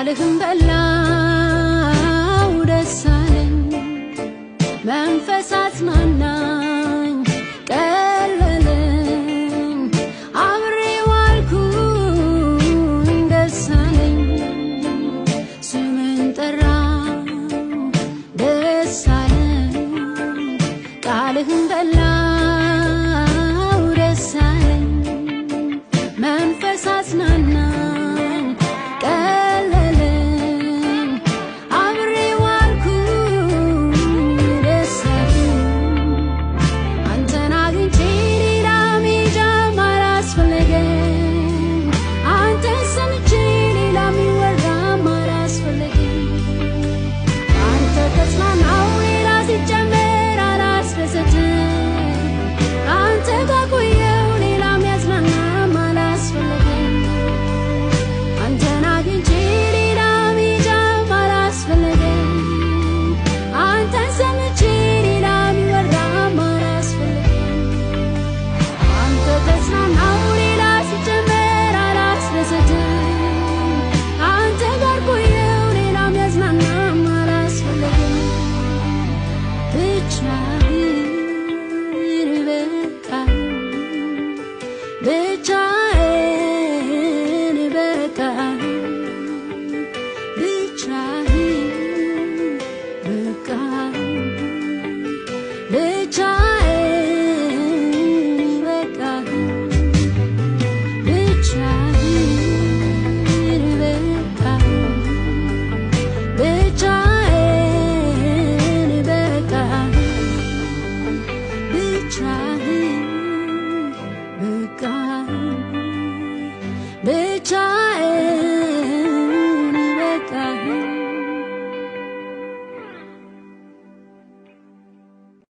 ቃልህን በላው ደስ አለኝ መንፈስ አጽናናኝ ቀለለኝ አብሬ ዋልኩኝ ደስ አለኝ ስምን ጠራው ደስ አለኝ ቃልህን በላው ደስ አለኝ መንፈስ አጽናናኝ ቀለለኝ አብሬ ዋልኩኝ ደስ አለኝ አንተን አግኝቼ ሌላ መሄጃም አላስፈለገኝ አንተን ሰምቼ ሌላ የሚወራም አላስፈለገኝ አንተ ተጽናናው ሌላ ሲጨመር አላስደሰትም አንተ ጋር ቆየው ሌላ የሚያጽናናም አላስፈለገኝ አንተን አግኝቼ ሌላ መሄጃም አላስፈለገኝ አንተን ሰምቼ ሌላ የሚወራም አላስፈለገኝ አንተ ተጽናናው ሌላ ሲጨመር አላስደሰትም አንተ ጋር ቆየው ሌላ የሚያጽናናም አላስፈለገኝ ብቻህን በቃኝ ብቻህን በቃኝ ብቻህን በቃኝ ብቻህን በቃኝ ብቻህን በቃኝ ብቻህን በቃኝ ብቻህን በቃኝ ብቻ